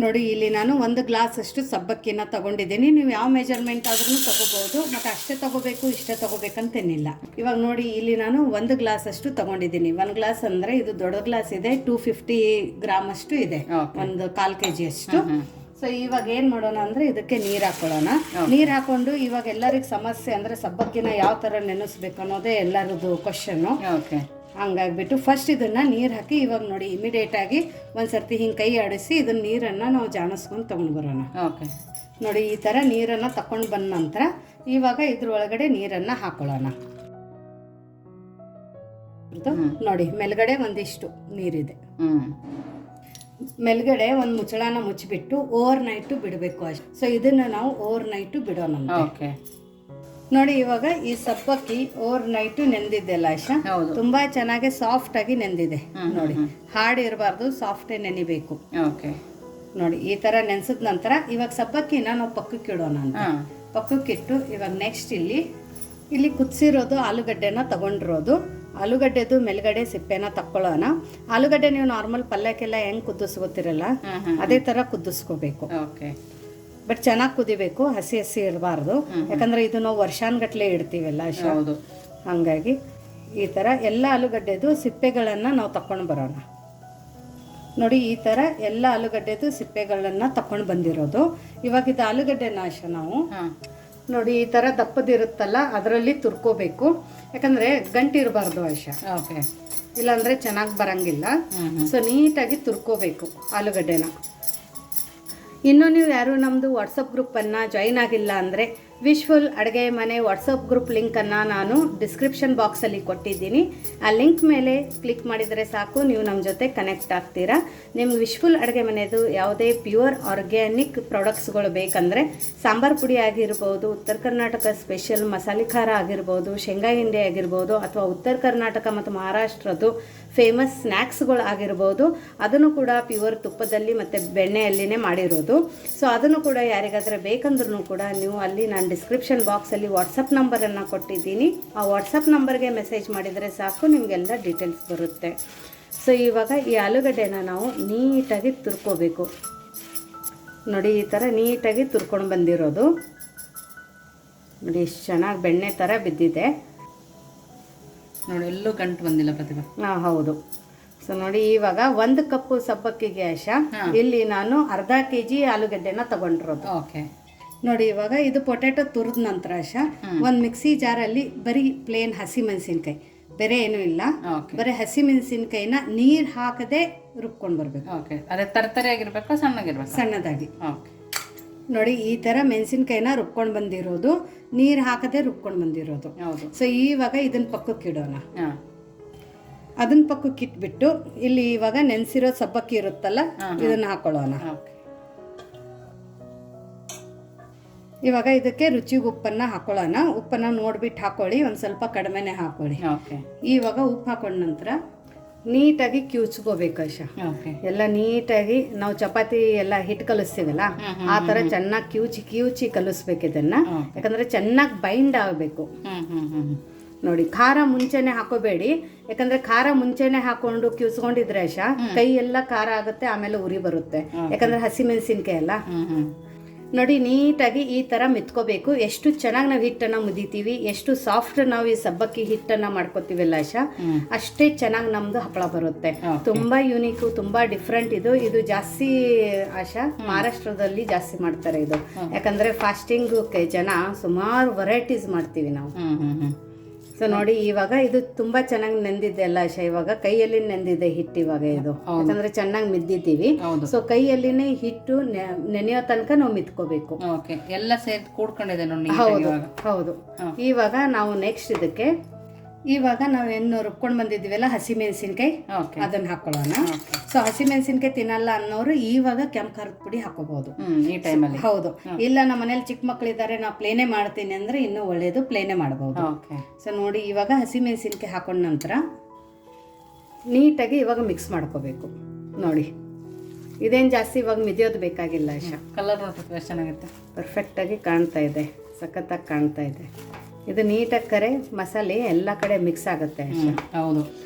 ನೋಡಿ ಇಲ್ಲಿ ನಾನು 1 ಗ್ಲಾಸ್ ಅಷ್ಟು ಸಬ್ಬಕ್ಕಿನ ತಗೊಂಡಿದ್ದೀನಿ. ನೀವು ಯಾವ ಮೆಜರ್ಮೆಂಟ್ ಆದ್ರೂ ತಗೋಬಹುದು, ಮತ್ತು ಅಷ್ಟೇ ತಗೋಬೇಕು ಇಷ್ಟೇ ತಗೋಬೇಕಂತೇನಿಲ್ಲ. ಇವಾಗ ನೋಡಿ ಇಲ್ಲಿ ನಾನು 1 ಗ್ಲಾಸ್ ಅಷ್ಟು ತಗೊಂಡಿದ್ದೀನಿ. 1 ಗ್ಲಾಸ್ ಅಂದ್ರೆ ಇದು ದೊಡ್ಡ ಗ್ಲಾಸ್ ಇದೆ, 250 ಗ್ರಾಮ್ ಅಷ್ಟು ಇದೆ, ಒಂದು 1/4 kg ಅಷ್ಟು. ಸೊ ಇವಾಗ ಏನ್ ಮಾಡೋಣ ಅಂದ್ರೆ ಇದಕ್ಕೆ ನೀರು ಹಾಕೊಳ್ಳೋಣ. ನೀರು ಹಾಕೊಂಡು ಇವಾಗ ಎಲ್ಲರಿಗೂ ಸಮಸ್ಯೆ ಅಂದ್ರೆ ಸಬ್ಬಕ್ಕಿನ ಯಾವ ತರ ನೆನೆಸ್ಬೇಕು ಅನ್ನೋದೇ ಎಲ್ಲರದು ಕ್ವಶನ್. ಹಂಗಾಗ್ಬಿಟ್ಟು ಫಸ್ಟ್ ಇದನ್ನ ನೀರು ಹಾಕಿ ಇವಾಗ ನೋಡಿ ಇಮಿಡಿಯೇಟ್ ಆಗಿ ಒಂದ್ಸರ್ತಿ ಹಿಂಗೆ ಕೈ ಆಡಿಸಿ ಇದನ್ನ ನೀರನ್ನು ನಾವು ಜಾಣಿಸ್ಕೊಂಡು ತಗೊಂಡು ಬರೋಣ. ನೋಡಿ ಈ ಥರ ನೀರನ್ನು ತಕೊಂಡು ಬಂದ ನಂತರ ಇವಾಗ ಇದ್ರೊಳಗಡೆ ನೀರನ್ನು ಹಾಕೊಳ್ಳೋಣ. ನೋಡಿ ಮೇಲ್ಗಡೆ ಒಂದಿಷ್ಟು ನೀರಿದೆ, ಮೇಲ್ಗಡೆ ಒಂದು ಮುಚ್ಚಳನ ಮುಚ್ಚಿಬಿಟ್ಟು ಓವರ್ ನೈಟು ಬಿಡಬೇಕು ಅಷ್ಟೆ. ಸೊ ಇದನ್ನ ನಾವು ಓವರ್ ನೈಟು ಬಿಡೋಣ. ನೋಡಿ ಇವಾಗ ಈ ಸಬ್ಬಕ್ಕಿ ಓವರ್ ನೈಟು ನೆಂದಿದ್ದೆಲ್ಲ ಆಶಾ, ತುಂಬಾ ಚೆನ್ನಾಗಿ ಸಾಫ್ಟ್ ಆಗಿ ನೆಂದಿದೆ. ನೋಡಿ ಹಾರ್ಡ್ ಇರಬಾರ್ದು, ಸಾಫ್ಟೇ ನೆನಿಬೇಕು. ನೋಡಿ ಈ ತರ ನೆನ್ಸಿದ ನಂತರ ಇವಾಗ ಸಬ್ಬಕ್ಕಿನ ನಾವು ಪಕ್ಕಕ್ಕೆ ಇಡೋಣ ಅಂತ. ಪಕ್ಕಕ್ಕಿಟ್ಟು ಇವಾಗ ನೆಕ್ಸ್ಟ್ ಇಲ್ಲಿ ಕುದಿಸಿರೋದು ಆಲೂಗಡ್ಡೆನ ತಗೊಂಡಿರೋದು, ಆಲೂಗಡ್ಡೆದು ಮೇಲ್ಗಡೆ ಸಿಪ್ಪೆನ ತಕ್ಕೊಳ್ಳೋಣ. ಆಲೂಗಡ್ಡೆ ನೀವು ನಾರ್ಮಲ್ ಪಲ್ಯಕ್ಕೆಲ್ಲ ಹೆಂಗ್ ಕುದಿಸ್ಕೋತಿರಲ್ಲ ಅದೇ ತರ ಕುದಿಸ್ಕೋಬೇಕು. ಬಟ್ ಚೆನ್ನಾಗಿ ಕುದಿಬೇಕು, ಹಸಿ ಹಸಿ ಇರಬಾರ್ದು. ಯಾಕಂದ್ರೆ ಇದು ನಾವು ವರ್ಷಾನ್ಗಟ್ಲೆ ಇಡ್ತೀವಲ್ಲ ಅಷ್ಟು, ಹಂಗಾಗಿ ಈ ತರ ಎಲ್ಲ ಆಲೂಗಡ್ಡೆದು ಸಿಪ್ಪೆಗಳನ್ನ ನಾವು ತಕೊಂಡು ಬರೋಣ. ನೋಡಿ ಈ ತರ ಎಲ್ಲ ಆಲೂಗಡ್ಡೆದು ಸಿಪ್ಪೆಗಳನ್ನ ತಕೊಂಡು ಬಂದಿರೋದು. ಇವಾಗ ಇದು ಆಲೂಗಡ್ಡೆ ನಾಶ ನಾವು ನೋಡಿ ಈ ತರ ದಪ್ಪದಿರುತ್ತಲ್ಲ ಅದರಲ್ಲಿ ತುರ್ಕೋಬೇಕು. ಯಾಕಂದ್ರೆ ಗಂಟು ಇರಬಾರ್ದು ಆಶಾ, ಇಲ್ಲಾಂದ್ರೆ ಚೆನ್ನಾಗಿ ಬರಂಗಿಲ್ಲ. ಸೊ ನೀಟಾಗಿ ತುರ್ಕೋಬೇಕು ಆಲೂಗಡ್ಡೆನ. ಇನ್ನು ನೀವು ಯಾರು ನಮ್ಮದು ವಾಟ್ಸಪ್ ಗ್ರೂಪನ್ನು ಜಾಯಿನ್ ಆಗಿಲ್ಲ ಅಂದರೆ ವಿಶ್ಫುಲ್ ಅಡುಗೆ ಮನೆ ವಾಟ್ಸಪ್ ಗ್ರೂಪ್ ಲಿಂಕನ್ನು ನಾನು ಡಿಸ್ಕ್ರಿಪ್ಷನ್ ಬಾಕ್ಸಲ್ಲಿ ಕೊಟ್ಟಿದ್ದೀನಿ. ಆ ಲಿಂಕ್ ಮೇಲೆ ಕ್ಲಿಕ್ ಮಾಡಿದರೆ ಸಾಕು, ನೀವು ನಮ್ಮ ಜೊತೆ ಕನೆಕ್ಟ್ ಆಗ್ತೀರಾ. ನಿಮ್ಗೆ ವಿಶ್ಫುಲ್ ಅಡುಗೆ ಮನೆಯದು ಯಾವುದೇ ಪ್ಯೂರ್ ಆರ್ಗ್ಯಾನಿಕ್ ಪ್ರಾಡಕ್ಟ್ಸ್ಗಳು ಬೇಕಂದರೆ ಸಾಂಬಾರು ಪುಡಿ ಆಗಿರ್ಬೋದು, ಉತ್ತರ ಕರ್ನಾಟಕ ಸ್ಪೆಷಲ್ ಮಸಾಲೆ ಖಾರ ಆಗಿರ್ಬೋದು, ಶೇಂಗಾ ಹಿಂಡಿ ಆಗಿರ್ಬೋದು, ಅಥವಾ ಉತ್ತರ ಕರ್ನಾಟಕ ಮತ್ತು ಮಹಾರಾಷ್ಟ್ರದ್ದು ಫೇಮಸ್ ಸ್ನ್ಯಾಕ್ಸ್ಗಳು ಆಗಿರ್ಬೋದು, ಅದನ್ನು ಕೂಡ ಪ್ಯೂರ್ ತುಪ್ಪದಲ್ಲಿ ಮತ್ತು ಬೆಣ್ಣೆಯಲ್ಲಿನೇ ಮಾಡಿರೋದು. ಸೊ ಅದನ್ನು ಕೂಡ ಯಾರಿಗಾದರೆ ಬೇಕಂದ್ರೂ ಕೂಡ ನೀವು ಅಲ್ಲಿ ನಾನು ಡಿಸ್ಕ್ರಿಪ್ಷನ್ ಬಾಕ್ಸಲ್ಲಿ ವಾಟ್ಸಪ್ ನಂಬರನ್ನು ಕೊಟ್ಟಿದ್ದೀನಿ. ಆ ವಾಟ್ಸಪ್ ನಂಬರ್ಗೆ ಮೆಸೇಜ್ ಮಾಡಿದರೆ ಸಾಕು, ನಿಮಗೆಲ್ಲ ಡೀಟೇಲ್ಸ್ ಬರುತ್ತೆ. ಸೊ ಇವಾಗ ಈ ಆಲೂಗಡ್ಡೆನ ನಾವು ನೀಟಾಗಿ ತುರ್ಕೋಬೇಕು. ನೋಡಿ ಈ ಥರ ನೀಟಾಗಿ ತುರ್ಕೊಂಡು ಬಂದಿರೋದು. ನೋಡಿ ಎಷ್ಟು ಚೆನ್ನಾಗಿ ಬೆಣ್ಣೆ ಥರ ಬಿದ್ದಿದೆ ನೋಡಿ, ಎಲ್ಲೂ ಗಂಟು ಬಂದಿಲ್ಲ ಪ್ರತಿಭಾ. ಹೌದು. ಸೊ ನೋಡಿ ಇವಾಗ 1 ಕಪ್ ಸಬ್ಬಕ್ಕಿಗೆ ಆಶಾ ಇಲ್ಲಿ ನಾನು ಅರ್ಧ kg ಆಲೂಗಡ್ಡೆನ ತಗೊಂಡಿರೋದು. ನೋಡಿ ಇವಾಗ ಇದು ಪೊಟ್ಯಾಟೊ ತುರಿದ ನಂತರ ಆಶಾ ಒಂದು ಮಿಕ್ಸಿ ಜಾರಲ್ಲಿ ಬರೀ ಪ್ಲೇನ್ ಹಸಿ ಮೆಣಸಿನ್ಕಾಯಿ, ಬೇರೆ ಏನೂ ಇಲ್ಲ, ಬರೀ ಹಸಿ ಮೆಣಸಿನ್ಕಾಯಿನ ನೀರು ಹಾಕದೆ ರುಬ್ಕೊಂಡು ಬರಬೇಕು. ಅದೇ ತರತರಿ ಆಗಿರ್ಬೇಕು, ಸಣ್ಣಗಿರ್ಬೇಕು, ಸಣ್ಣದಾಗಿ. ನೋಡಿ ಈ ಥರ ಮೆಣಸಿನ್ಕಾಯಿನ ರುಬ್ಕೊಂಡು ಬಂದಿರೋದು, ನೀರು ಹಾಕದೆ ರುಬ್ಕೊಂಡು ಬಂದಿರೋದು. ಸೊ ಇವಾಗ ಇದನ್ನ ಪಕ್ಕಕ್ಕೆ ಇಡೋಣ. ಅದನ್ನ ಪಕ್ಕಕ್ಕೆ ಇಟ್ಬಿಟ್ಟು ಇಲ್ಲಿ ಇವಾಗ ನೆನೆಸಿರೋ ಸಬ್ಬಕ್ಕಿ ಇರುತ್ತಲ್ಲ ಇದನ್ನ ಹಾಕೊಳ್ಳೋಣ. ಇವಾಗ ಇದಕ್ಕೆ ರುಚಿಗೆ ಉಪ್ಪನ್ನ ಹಾಕೊಳ್ಳೋಣ. ಉಪ್ಪನ್ನ ನೋಡ್ಬಿಟ್ಟು ಹಾಕೊಳ್ಳಿ, ಒಂದು ಸ್ವಲ್ಪ ಕಡಿಮೆನೆ ಹಾಕೊಳ್ಳಿ. ಇವಾಗ ಉಪ್ಪು ಹಾಕೊಂಡ ನಂತರ ನೀಟಾಗಿ ಕ್ಯೂಚ್ಕೋಬೇಕು ಆಶಾ. ಎಲ್ಲ ನೀಟಾಗಿ ನಾವು ಚಪಾತಿ ಎಲ್ಲ ಹಿಟ್ಟು ಕಲಿಸ್ತೀವಲ್ಲ ಆ ಥರ ಚೆನ್ನಾಗಿ ಕ್ಯೂಚಿ ಕಲಿಸ್ಬೇಕು ಇದನ್ನ. ಯಾಕಂದ್ರೆ ಚೆನ್ನಾಗಿ ಬೈಂಡ್ ಆಗಬೇಕು. ನೋಡಿ ಖಾರ ಮುಂಚೆನೆ ಹಾಕೋಬೇಡಿ, ಯಾಕಂದ್ರೆ ಖಾರ ಮುಂಚೆನೆ ಹಾಕೊಂಡು ಕ್ಯೂಸ್ಕೊಂಡಿದ್ರೆ ಆಶಾ ಕೈ ಎಲ್ಲ ಖಾರ ಆಗುತ್ತೆ, ಆಮೇಲೆ ಉರಿ ಬರುತ್ತೆ. ಯಾಕಂದ್ರೆ ಹಸಿ ಮೆಣಸಿನ್ಕಾಯಿ ಅಲ್ಲ. ನೋಡಿ ನೀಟಾಗಿ ಈ ಥರ ಮೆತ್ಕೋಬೇಕು. ಎಷ್ಟು ಚೆನ್ನಾಗಿ ನಾವು ಹಿಟ್ಟನ್ನು ಮುದಿತೀವಿ, ಎಷ್ಟು ಸಾಫ್ಟ್ ನಾವು ಈ ಸಬ್ಬಕ್ಕಿ ಹಿಟ್ಟನ್ನು ಮಾಡ್ಕೋತೀವಲ್ಲ ಆಶಾ, ಅಷ್ಟೇ ಚೆನ್ನಾಗಿ ನಮ್ದು ಹಪ್ಪಳ ಬರುತ್ತೆ. ತುಂಬಾ ಯೂನಿಕ್, ತುಂಬಾ ಡಿಫ್ರೆಂಟ್. ಇದು ಜಾಸ್ತಿ ಆಶಾ ಮಹಾರಾಷ್ಟ್ರದಲ್ಲಿ ಜಾಸ್ತಿ ಮಾಡ್ತಾರೆ ಇದು. ಯಾಕಂದ್ರೆ ಫಾಸ್ಟಿಂಗ್ ಜನ ಸುಮಾರು ವೆರೈಟೀಸ್ ಮಾಡ್ತೀವಿ ನಾವು. ಸೊ ನೋಡಿ ಇವಾಗ ಇದು ತುಂಬಾ ಚೆನ್ನಾಗಿ ನೆಂದಿದೆ ಅಲ್ಲ ಆಶಾ. ಇವಾಗ ಕೈಯಲ್ಲಿ ನೆಂದಿದೆ ಹಿಟ್ಟು ಇವಾಗ ಇದು, ಯಾಕಂದ್ರೆ ಚೆನ್ನಾಗಿ ಮಿದ್ದಿದ್ದೀವಿ. ಸೊ ಕೈಯಲ್ಲಿನೇ ಹಿಟ್ಟು ನೆನೆಯೋ ತನಕ ನಾವು ಮಿತ್ಕೋಬೇಕು. ಎಲ್ಲ ಸೇರಿ ಕೂಡ್ಕೊಂಡಿದೆ ನೋಡಿ. ಹೌದು. ಇವಾಗ ನಾವು ನೆಕ್ಸ್ಟ್ ಇದಕ್ಕೆ ಇವಾಗ ನಾವೇನು ರುಬ್ಕೊಂಡು ಬಂದಿದ್ದೀವಲ್ಲ ಹಸಿ ಮೆಣಸಿನ್ಕಾಯಿ ಅದನ್ನ ಹಾಕೊಳ್ಳೋಣ. ಸೊ ಹಸಿ ಮೆಣಸಿನ್ಕಾಯಿ ತಿನ್ನಲ್ಲ ಅನ್ನೋರು ಇವಾಗ ಕೆಂಪು ಖಾರದ ಪುಡಿ ಹಾಕೋಬಹುದು ಈ ಟೈಮಲ್ಲಿ. ಹೌದು. ಇಲ್ಲ ನಮ್ಮ ಮನೇಲಿ ಚಿಕ್ಕ ಮಕ್ಕಳಿದ್ದಾರೆ, ನಾ ಪ್ಲೇನೇ ಮಾಡ್ತೀನಿ ಅಂದ್ರೆ ಇನ್ನೂ ಒಳ್ಳೇದು, ಪ್ಲೇನೇ ಮಾಡಬಹುದು. ಸೊ ನೋಡಿ ಇವಾಗ ಹಸಿ ಮೆಣಸಿನ್ಕಾಯಿ ಹಾಕೊಂಡ ನಂತರ ನೀಟಾಗಿ ಇವಾಗ ಮಿಕ್ಸ್ ಮಾಡ್ಕೋಬೇಕು. ನೋಡಿ ಇದೇನು ಜಾಸ್ತಿ ಇವಾಗ ಮಿದಿಯೋದು ಬೇಕಾಗಿಲ್ಲ ಆಶಾ. ಕಲರ್ ಚೆನ್ನಾಗಿರುತ್ತೆ, ಪರ್ಫೆಕ್ಟಾಗಿ ಕಾಣ್ತಾ ಇದೆ, ಸಖತ್ತಾಗಿ ಕಾಣ್ತಾ ಇದೆ. ಇದು ನೀಟಾಗಿ ಮಸಾಲೆ ಎಲ್ಲ ಕಡೆ ಮಿಕ್ಸ್ ಆಗುತ್ತೆ. ಹೌದು.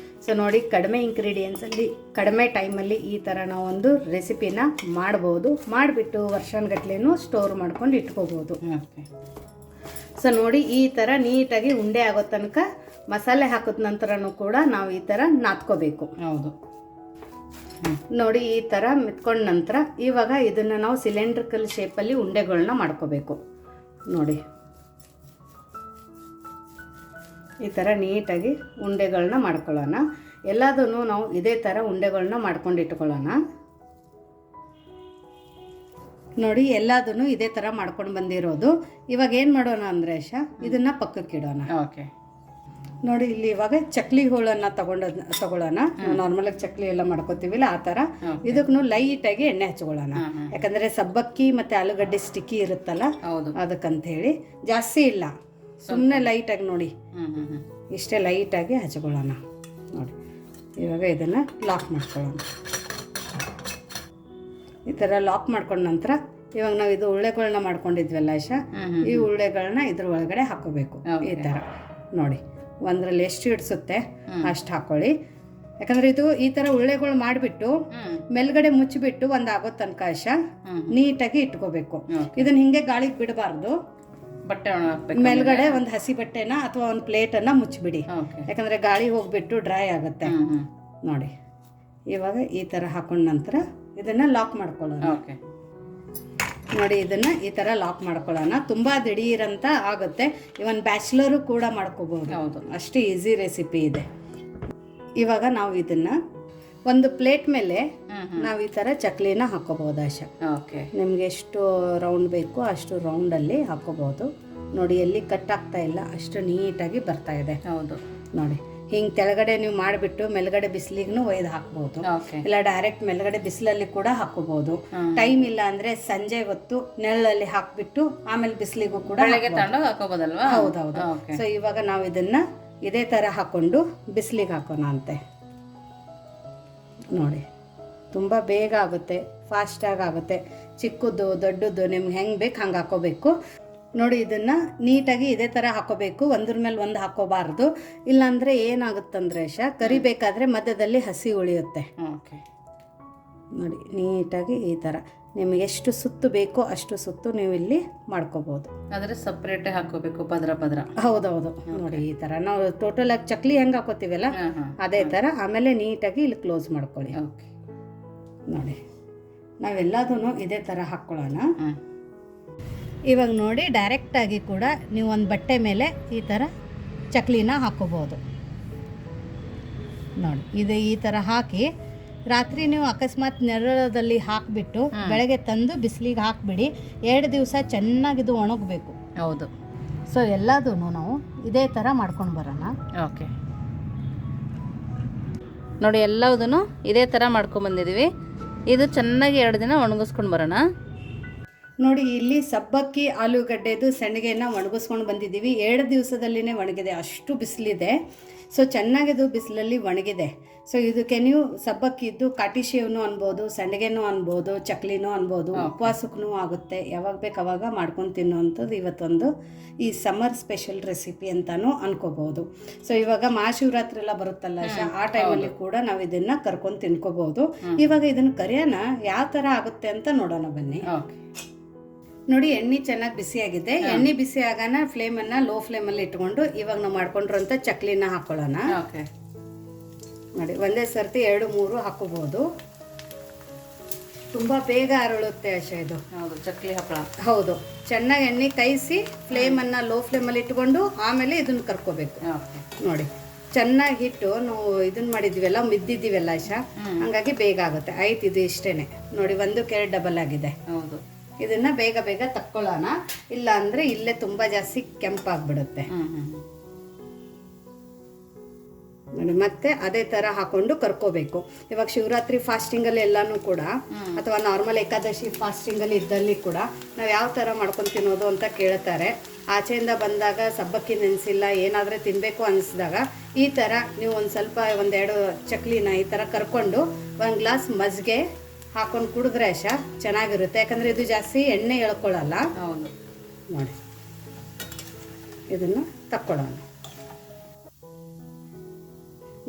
ಸೊ ನೋಡಿ ಕಡಿಮೆ ಇಂಗ್ರೀಡಿಯೆಂಟ್ಸಲ್ಲಿ ಕಡಿಮೆ ಟೈಮಲ್ಲಿ ಈ ಥರ ನಾವೊಂದು ರೆಸಿಪಿನ ಮಾಡ್ಬೋದು. ಮಾಡಿಬಿಟ್ಟು ವರ್ಷಾನುಗಟ್ಲೆನೂ ಸ್ಟೋರ್ ಮಾಡ್ಕೊಂಡು ಇಟ್ಕೋಬೋದು. ಸೊ ನೋಡಿ, ಈ ಥರ ನೀಟಾಗಿ ಉಂಡೆ ಆಗೋ ತನಕ ಮಸಾಲೆ ಹಾಕಿದ ನಂತರನೂ ಕೂಡ ನಾವು ಈ ಥರ ನಾದ್ಕೋಬೇಕು. ಹೌದು. ನೋಡಿ, ಈ ಥರ ಮೆತ್ಕೊಂಡ ನಂತರ ಇವಾಗ ಇದನ್ನು ನಾವು ಸಿಲಿಂಡ್ರಿಕಲ್ ಶೇಪಲ್ಲಿ ಉಂಡೆಗಳನ್ನ ಮಾಡ್ಕೋಬೇಕು. ನೋಡಿ, ಈ ಥರ ನೀಟಾಗಿ ಉಂಡೆಗಳನ್ನ ಮಾಡ್ಕೊಳ್ಳೋಣ. ಎಲ್ಲದನ್ನು ನಾವು ಇದೇ ಥರ ಉಂಡೆಗಳನ್ನ ಮಾಡ್ಕೊಂಡು ಇಟ್ಕೊಳ್ಳೋಣ. ನೋಡಿ, ಎಲ್ಲದನ್ನು ಇದೇ ಥರ ಮಾಡ್ಕೊಂಡು ಬಂದಿರೋದು. ಇವಾಗ ಏನು ಮಾಡೋಣ ಅಂದರೆ ಇದನ್ನು ಪಕ್ಕಕ್ಕೆ ಇಡೋಣ. ಓಕೆ. ನೋಡಿ, ಇಲ್ಲಿ ಇವಾಗ ಚಕ್ಲಿ ಹೋಳನ್ನು ತಗೊಳ್ಳೋಣ. ನಾರ್ಮಲಾಗಿ ಚಕ್ಲಿ ಎಲ್ಲ ಮಾಡ್ಕೋತೀವಿಲ್ಲ ಆ ಥರ. ಇದಕ್ಕೂ ಲೈಟಾಗಿ ಎಣ್ಣೆ ಹಚ್ಕೊಳ್ಳೋಣ. ಯಾಕಂದರೆ ಸಬ್ಬಕ್ಕಿ ಮತ್ತು ಆಲೂಗಡ್ಡೆ ಸ್ಟಿಕ್ಕಿ ಇರುತ್ತಲ್ಲ, ಅದಕ್ಕಂತ ಹೇಳಿ ಜಾಸ್ತಿ ಇಲ್ಲ, ಸುಮ್ಮನೆ ಲೈಟಾಗಿ ನೋಡಿ ಇಷ್ಟೇ ಲೈಟಾಗಿ ಹಚ್ಕೊಳ್ಳೋಣ. ನೋಡಿ, ಇವಾಗ ಇದನ್ನು ಲಾಕ್ ಮಾಡ್ಕೊಳ್ಳೋಣ. ಈ ಥರ ಲಾಕ್ ಮಾಡ್ಕೊಂಡ ನಂತರ ಇವಾಗ ನಾವು ಇದು ಉಳ್ಳೆಗಳನ್ನ ಮಾಡ್ಕೊಂಡಿದ್ವಲ್ಲ ಈ ಉಳ್ಳೆಗಳನ್ನ ಇದ್ರ ಒಳಗಡೆ ಹಾಕೋಬೇಕು. ಈ ಥರ ನೋಡಿ, ಒಂದರಲ್ಲಿ ಎಷ್ಟು ಹಿಡಿಸುತ್ತೆ ಅಷ್ಟು ಹಾಕೊಳ್ಳಿ. ಯಾಕಂದ್ರೆ ಇದು ಈ ಥರ ಉಳ್ಳೆಗಳು ಮಾಡಿಬಿಟ್ಟು ಮೇಲ್ಗಡೆ ಮುಚ್ಚಿಬಿಟ್ಟು ಒಂದು ಆಗೋ ತನಕ ನೀಟಾಗಿ ಇಟ್ಕೋಬೇಕು. ಇದನ್ನ ಹಿಂಗೆ ಗಾಳಿಗೆ ಬಿಡಬಾರ್ದು. ಬಟ್ಟೆ ಮೇಲ್ಗಡೆ ಒಂದು ಹಸಿ ಬಟ್ಟೆನ ಅಥವಾ ಒಂದು ಪ್ಲೇಟನ್ನು ಮುಚ್ಚಿಬಿಡಿ. ಯಾಕಂದರೆ ಗಾಳಿ ಹೋಗ್ಬಿಟ್ಟು ಡ್ರೈ ಆಗುತ್ತೆ. ನೋಡಿ, ಇವಾಗ ಈ ಥರ ಹಾಕೊಂಡ ನಂತರ ಇದನ್ನು ಲಾಕ್ ಮಾಡ್ಕೊಳ್ಳೋಣ. ನೋಡಿ, ಇದನ್ನು ಈ ಥರ ಲಾಕ್ ಮಾಡ್ಕೊಳ್ಳೋಣ. ತುಂಬ ದಿಢೀರಂತ ಆಗುತ್ತೆ. ಇವನ್ ಬ್ಯಾಚುಲರು ಕೂಡ ಮಾಡ್ಕೋಬಹುದು. ಹೌದು, ಅಷ್ಟು ಈಸಿ ರೆಸಿಪಿ ಇದೆ. ಇವಾಗ ನಾವು ಇದನ್ನು ಒಂದು ಪ್ಲೇಟ್ ಮೇಲೆ ನಾವು ಈ ಥರ ಚಕ್ಲಿನ ಹಾಕೋಬಹುದು. ನಿಮ್ಗೆ ಎಷ್ಟು ರೌಂಡ್ ಬೇಕು ಅಷ್ಟು ರೌಂಡಲ್ಲಿ ಹಾಕೋಬಹುದು. ನೋಡಿ, ಎಲ್ಲಿ ಕಟ್ ಆಗ್ತಾ ಇಲ್ಲ, ಅಷ್ಟು ನೀಟಾಗಿ ಬರ್ತಾ ಇದೆ. ಹೌದು, ನೋಡಿ, ಹಿಂಗೆ ಕೆಳಗಡೆ ನೀವು ಮಾಡಿಬಿಟ್ಟು ಮೇಲ್ಗಡೆ ಬಿಸಿಲಿಗೂ ಒಯ್ದು ಹಾಕ್ಬೋದು. ಇಲ್ಲ ಡೈರೆಕ್ಟ್ ಮೇಲ್ಗಡೆ ಬಿಸಿಲಲ್ಲಿ ಕೂಡ ಹಾಕೋಬಹುದು. ಟೈಮ್ ಇಲ್ಲ ಅಂದ್ರೆ ಸಂಜೆ ಹೊತ್ತು ನೆರಳಲ್ಲಿ ಹಾಕ್ಬಿಟ್ಟು ಆಮೇಲೆ ಬಿಸಿಲಿಗೂ ಕೂಡ ಹಾಕೋಬಹುದಲ್ವಾ? ಹೌದೌದು. ಸೊ ಇವಾಗ ನಾವು ಇದನ್ನ ಇದೇ ತರ ಹಾಕೊಂಡು ಬಿಸಿಲಿಗೆ ಹಾಕೋಣ ಅಂತೆ. ನೋಡಿ, ತುಂಬ ಬೇಗ ಆಗುತ್ತೆ, ಫಾಸ್ಟಾಗಿ ಆಗುತ್ತೆ. ಚಿಕ್ಕದು ದೊಡ್ಡದು ನಿಮ್ಗೆ ಹೆಂಗೆ ಬೇಕು ಹಂಗೆ ಹಾಕೋಬೇಕು. ನೋಡಿ, ಇದನ್ನು ನೀಟಾಗಿ ಇದೇ ಥರ ಹಾಕೋಬೇಕು, ಒಂದ್ರ ಮೇಲೆ ಒಂದು ಹಾಕೋಬಾರ್ದು. ಇಲ್ಲಾಂದರೆ ಏನಾಗುತ್ತಂದ್ರೆ ಕರಿಬೇಕಾದ್ರೆ ಮಧ್ಯದಲ್ಲಿ ಹಸಿ ಉಳಿಯುತ್ತೆ. ನೋಡಿ, ನೀಟಾಗಿ ಈ ಥರ ನಿಮಗೆ ಎಷ್ಟು ಸುತ್ತು ಬೇಕೋ ಅಷ್ಟು ಸುತ್ತು ನೀವು ಇಲ್ಲಿ ಮಾಡ್ಕೋಬೋದು. ಆದರೆ ಸಪ್ರೇಟೇ ಹಾಕೋಬೇಕು, ಪದರ ಪದರ. ಹೌದೌದು. ನೋಡಿ, ಈ ಥರ ನಾವು ಟೋಟಲ್ ಆಗಿ ಚಕ್ಲಿ ಹೆಂಗೆ ಹಾಕೋತೀವಲ್ಲ ಅದೇ ಥರ. ಆಮೇಲೆ ನೀಟಾಗಿ ಇಲ್ಲಿ ಕ್ಲೋಸ್ ಮಾಡ್ಕೊಳ್ಳಿ. ನೋಡಿ, ನಾವೆಲ್ಲದೂ ಇದೇ ಥರ ಹಾಕ್ಕೊಳ್ಳೋಣ. ಇವಾಗ ನೋಡಿ, ಡೈರೆಕ್ಟಾಗಿ ಕೂಡ ನೀವು ಒಂದು ಬಟ್ಟೆ ಮೇಲೆ ಈ ಥರ ಚಕ್ಲಿನ ಹಾಕೋಬೋದು. ನೋಡಿ, ಇದು ಈ ಥರ ಹಾಕಿ ರಾತ್ರಿ ನೀವು ಅಕಸ್ಮಾತ್ ನೆರಳದಲ್ಲಿ ಹಾಕಿಬಿಟ್ಟು ಬೆಳಗ್ಗೆ ತಂದು ಬಿಸಿಲಿಗೆ ಹಾಕಿಬಿಡಿ. 2 ದಿವಸ ಚೆನ್ನಾಗಿದು ಒಣಗಬೇಕು. ಹೌದು. ಸೊ ಎಲ್ಲದೂ ನಾವು ಇದೇ ಥರ ಮಾಡ್ಕೊಂಡು ಬರೋಣ. ಓಕೆ. ನೋಡಿ, ಎಲ್ಲದೂ ಇದೇ ಥರ ಮಾಡ್ಕೊಂಬಂದಿದ್ದೀವಿ. ಇದು ಚೆನ್ನಾಗಿ 2 ದಿನ ಒಣಗಿಸ್ಕೊಂಡು ಬರೋಣ. ನೋಡಿ, ಇಲ್ಲಿ ಸಬ್ಬಕ್ಕಿ ಆಲೂಗಡ್ಡೆದು ಸೆಣಗೆನ ಒಣಗಿಸ್ಕೊಂಡು ಬಂದಿದ್ದೀವಿ. 2 ದಿವಸದಲ್ಲಿನೇ ಒಣಗಿದೆ, ಅಷ್ಟು ಬಿಸಿಲಿದೆ. ಸೊ ಚೆನ್ನಾಗಿದು ಬಿಸಿಲಲ್ಲಿ ಒಣಗಿದೆ. ಸೊ ಇದಕ್ಕೆ ನೀವು ಸಬ್ಬಕ್ಕಿದ್ದು ಕಾಟಿ ಶೇವ್ನು ಅನ್ಬೋದು, ಸಂಡಿಗೆನೂ ಅನ್ಬೋದು, ಚಕ್ಲಿನೂ ಅನ್ಬೋದು, ಉಪವಾಸಕ್ಕೂ ಆಗುತ್ತೆ. ಯಾವಾಗ ಬೇಕು ಅವಾಗ ಮಾಡ್ಕೊಂಡು ತಿನ್ನೋವಂಥದ್ದು ಇವತ್ತೊಂದು ಈ ಸಮ್ಮರ್ ಸ್ಪೆಷಲ್ ರೆಸಿಪಿ ಅಂತಲೂ ಅನ್ಕೋಬೋದು. ಸೊ ಇವಾಗ ಮಹಾಶಿವರಾತ್ರಿ ಎಲ್ಲ ಬರುತ್ತಲ್ಲ ಆ ಟೈಮಲ್ಲಿ ಕೂಡ ನಾವು ಇದನ್ನು ಕರ್ಕೊಂಡು ತಿನ್ಕೋಬೋದು. ಇವಾಗ ಇದನ್ನು ಕರಿಯೋಣ ಯಾವ ಥರ ಆಗುತ್ತೆ ಅಂತ ನೋಡೋಣ ಬನ್ನಿ. ನೋಡಿ, ಎಣ್ಣೆ ಚೆನ್ನಾಗಿ ಬಿಸಿಯಾಗಿದೆ. ಎಣ್ಣೆ ಬಿಸಿ ಆಗೋಣ ಫ್ಲೇಮನ್ನು ಲೋ ಫ್ಲೇಮಲ್ಲಿ ಇಟ್ಕೊಂಡು ಇವಾಗ ನಾವು ಮಾಡ್ಕೊಂಡಿರೋಂಥ ಚಕ್ಲಿನ ಹಾಕೊಳ್ಳೋಣ. ನೋಡಿ, ಒಂದೇ ಸರ್ತಿ 2-3 ಹಾಕೋಬಹುದು. ತುಂಬ ಬೇಗ ಅರಳುತ್ತೆ ಇದು. ಹೌದು, ಚಕ್ಲಿ ಹಪ್ಪಳ. ಹೌದು, ಚೆನ್ನಾಗಿ ಎಣ್ಣೆ ಕಾಯಿಸಿ ಫ್ಲೇಮನ್ನು ಲೋ ಫ್ಲೇಮಲ್ಲಿ ಇಟ್ಕೊಂಡು ಆಮೇಲೆ ಇದನ್ನು ಕರ್ಕೋಬೇಕು. ನೋಡಿ, ಚೆನ್ನಾಗಿ ಹಿಟ್ಟು ನಾವು ಇದನ್ನ ಮಾಡಿದ್ವಿಲ್ಲ, ಮಿದ್ದಿದ್ದೀವಲ್ಲ ಹಂಗಾಗಿ ಬೇಗ ಆಗುತ್ತೆ. ಆಯ್ತು, ಇದು ಇಷ್ಟೇನೆ. ನೋಡಿ, 1 ಡಬಲ್ ಆಗಿದೆ. ಹೌದು, ಇದನ್ನ ಬೇಗ ಬೇಗ ತಕ್ಕೊಳ್ಳೋಣ. ಇಲ್ಲ ಅಂದ್ರೆ ಇಲ್ಲೇ ತುಂಬಾ ಜಾಸ್ತಿ ಕೆಂಪಾಗ್ಬಿಡುತ್ತೆ. ನೋಡಿ, ಮತ್ತೆ ಅದೇ ತರ ಹಾಕೊಂಡು ಕರ್ಕೋಬೇಕು. ಇವಾಗ ಶಿವರಾತ್ರಿ ಫಾಸ್ಟಿಂಗ್ ಅಲ್ಲಿ ಎಲ್ಲಾನು ಕೂಡ ಅಥವಾ ನಾರ್ಮಲ್ ಏಕಾದಶಿ ಫಾಸ್ಟಿಂಗ್ ಅಲ್ಲಿ ಇದ್ದಲ್ಲಿ ಕೂಡ ನಾವು ಯಾವ ತರ ಮಾಡ್ಕೊಂಡು ತಿನ್ನೋದು ಅಂತ ಕೇಳ್ತಾರೆ. ಆಚೆಯಿಂದ ಬಂದಾಗ ಸಬ್ಬಕ್ಕಿ ನೆನೆಸಿಲ್ಲ ಏನಾದ್ರೆ ತಿನ್ಬೇಕು ಅನಿಸಿದಾಗ ಈ ತರ ನೀವು ಒಂದು ಸ್ವಲ್ಪ 1-2 ಚಕ್ಲಿನ ಈ ತರ ಕರ್ಕೊಂಡು 1 ಗ್ಲಾಸ್ ಮಜ್ಜಿಗೆ ಹಾಕೊಂಡು ಕುಡಿದ್ರೆ ಚೆನ್ನಾಗಿರುತ್ತೆ. ಯಾಕಂದ್ರೆ ಇದು ಜಾಸ್ತಿ ಎಣ್ಣೆ ಎಳ್ಕೊಳ್ಳಲ್ಲ. ಹೌದು. ನೋಡಿ, ಇದನ್ನು ತಕ್ಕೊಳ್ಳೋಣ.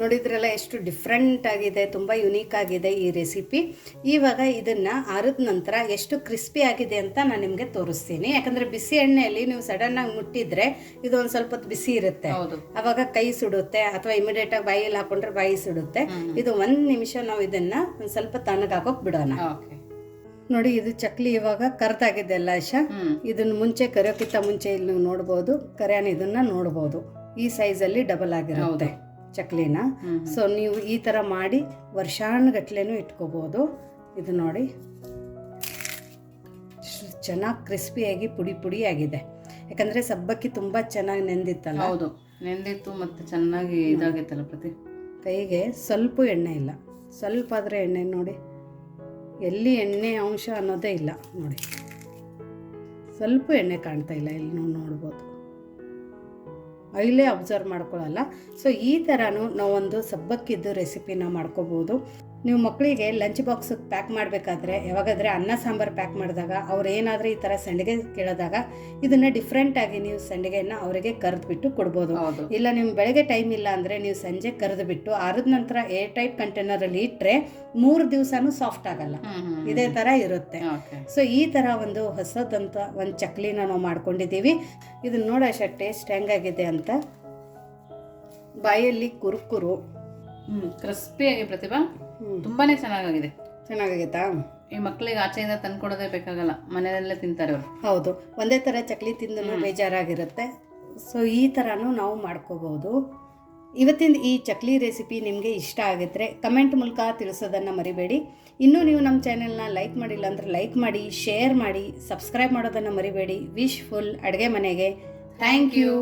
ನೋಡಿದ್ರಲ್ಲ ಎಷ್ಟು ಡಿಫ್ರೆಂಟ್ ಆಗಿದೆ, ತುಂಬ ಯುನೀಕ್ ಆಗಿದೆ ಈ ರೆಸಿಪಿ. ಇವಾಗ ಇದನ್ನು ಆರಿದ ನಂತರ ಎಷ್ಟು ಕ್ರಿಸ್ಪಿ ಆಗಿದೆ ಅಂತ ನಾನು ನಿಮಗೆ ತೋರಿಸ್ತೀನಿ. ಯಾಕಂದರೆ ಬಿಸಿ ಎಣ್ಣೆಯಲ್ಲಿ ನೀವು ಸಡನ್ನಾಗಿ ಮುಟ್ಟಿದ್ರೆ ಇದು ಒಂದು ಸ್ವಲ್ಪ ಹೊತ್ತು ಬಿಸಿ ಇರುತ್ತೆ, ಅವಾಗ ಕೈ ಸುಡುತ್ತೆ, ಅಥವಾ ಇಮಿಡಿಯೇಟಾಗಿ ಬಾಯಲ್ಲಿ ಹಾಕೊಂಡ್ರೆ ಬಾಯಿ ಸುಡುತ್ತೆ. ಇದು 1 ನಿಮಿಷ ನಾವು ಇದನ್ನು ಒಂದು ಸ್ವಲ್ಪ ತಣ್ಣಗಾಕೋಕೆ ಬಿಡೋಣ. ನೋಡಿ ಇದು ಚಕ್ಲಿ ಇವಾಗ ಕರ್ದಾಗಿದೆ ಅಲ್ಲ ಆಶಾ. ಇದನ್ನ ಮುಂಚೆ ಕರಿಯೋಕ್ಕಿಂತ ಮುಂಚೆ ಇಲ್ಲಿ ನೀವು ನೋಡ್ಬೋದು, ಕರಿಯಾನ ಇದನ್ನ ನೋಡ್ಬೋದು, ಈ ಸೈಜಲ್ಲಿ ಡಬಲ್ ಆಗಿರುತ್ತೆ ಚಕ್ಲಿನ. ಸೊ ನೀವು ಈ ಥರ ಮಾಡಿ ವರ್ಷಾನುಗಟ್ಲೆನೂ ಇಟ್ಕೋಬೋದು. ಇದು ನೋಡಿ ಚೆನ್ನಾಗಿ ಕ್ರಿಸ್ಪಿಯಾಗಿ ಪುಡಿ ಪುಡಿ ಆಗಿದೆ. ಯಾಕಂದರೆ ಸಬ್ಬಕ್ಕಿ ತುಂಬ ಚೆನ್ನಾಗಿ ನೆಂದಿತ್ತಲ್ಲ. ಹೌದು, ನೆಂದಿತ್ತು ಮತ್ತು ಚೆನ್ನಾಗಿ ಇದಾಗಿತ್ತಲ್ಲ. ಪ್ರತಿ ಕೈಗೆ ಸ್ವಲ್ಪ ಎಣ್ಣೆ ಇಲ್ಲ, ಸ್ವಲ್ಪ ಆದರೆ ಎಣ್ಣೆ ನೋಡಿ, ಎಲ್ಲಿ ಎಣ್ಣೆ ಅಂಶ ಅನ್ನೋದೇ ಇಲ್ಲ ನೋಡಿ, ಸ್ವಲ್ಪ ಎಣ್ಣೆ ಕಾಣ್ತಾ ಇಲ್ಲ, ಇಲ್ಲಿ ನೀವು ನೋಡ್ಬೋದು, ಐಲೇ ಅಬ್ಸರ್ವ್ ಮಾಡ್ಕೊಳ್ಳಲ್ಲ. ಸೊ ಈ ಥರನೂ ನಾವೊಂದು ಸಬ್ಬಕ್ಕಿದ್ದು ರೆಸಿಪಿನ ಮಾಡ್ಕೋಬೋದು. ನೀವು ಮಕ್ಕಳಿಗೆ ಲಂಚ್ ಬಾಕ್ಸಿಗೆ ಪ್ಯಾಕ್ ಮಾಡಬೇಕಾದ್ರೆ, ಯಾವಾಗಾದರೆ ಅನ್ನ ಸಾಂಬಾರು ಪ್ಯಾಕ್ ಮಾಡಿದಾಗ ಅವ್ರು ಏನಾದರೂ ಈ ಥರ ಸಂಡಿಗೆ ಕೇಳಿದಾಗ ಇದನ್ನು ಡಿಫ್ರೆಂಟಾಗಿ ನೀವು ಸಂಡಿಗೆಯನ್ನು ಅವರಿಗೆ ಕರೆದುಬಿಟ್ಟು ಕೊಡ್ಬೋದು. ಇಲ್ಲ ನಿಮ್ಮ ಬೆಳಗ್ಗೆ ಟೈಮ್ ಇಲ್ಲ ಅಂದರೆ ನೀವು ಸಂಜೆ ಕರೆದುಬಿಟ್ಟು ಆರಿದ ನಂತರ ಏರ್ ಟೈಟ್ ಕಂಟೈನರಲ್ಲಿ ಇಟ್ಟರೆ 3 ದಿವಸನೂ ಸಾಫ್ಟ್ ಆಗಲ್ಲ, ಇದೇ ಥರ ಇರುತ್ತೆ. ಸೊ ಈ ಥರ ಒಂದು ಹೊಸದಂತ ಒಂದು ಚಕ್ಲಿನ ನಾವು ಮಾಡ್ಕೊಂಡಿದ್ದೀವಿ. ಇದನ್ನ ನೋಡೋಷ್ಟ ಟೇಸ್ಟ್ ಹೆಂಗಾಗಿದೆ ಅಂತ. ಬಾಯಲ್ಲಿ ಕುರುಕುರು, ಕ್ರಿಸ್ಪಿಯಾಗಿ ಪ್ರತಿಭಾ ತುಂಬಾನೇ ಚೆನ್ನಾಗಿದೆ. ಚೆನ್ನಾಗೈತಾ? ಈ ಮಕ್ಕಳಿಗೆ ಆಚೆಯಿಂದ ತಂದ್ಕೊಡೋದೇ ಬೇಕಾಗಲ್ಲ, ಮನೆಯಲ್ಲೇ ತಿಂತಾರೆ ಅವರು. ಹೌದು, ಒಂದೇ ಥರ ಚಕ್ಲಿ ತಿಂದು ಬೇಜಾರಾಗಿರುತ್ತೆ. ಸೊ ಈ ಥರನೂ ನಾವು ಮಾಡ್ಕೋಬೋದು. ಇವತ್ತಿನ ಈ ಚಕ್ಲಿ ರೆಸಿಪಿ ನಿಮಗೆ ಇಷ್ಟ ಆಗಿದ್ರೆ ಕಮೆಂಟ್ ಮೂಲಕ ತಿಳಿಸೋದನ್ನು ಮರಿಬೇಡಿ. ಇನ್ನೂ ನೀವು ನಮ್ಮ ಚಾನೆಲ್ನ ಲೈಕ್ ಮಾಡಿಲ್ಲ ಅಂದರೆ ಲೈಕ್ ಮಾಡಿ, ಶೇರ್ ಮಾಡಿ, ಸಬ್ಸ್ಕ್ರೈಬ್ ಮಾಡೋದನ್ನು ಮರಿಬೇಡಿ. ವಿಶ್ ಫುಲ್ ಅಡುಗೆ ಮನೆಗೆ ಥ್ಯಾಂಕ್ ಯು.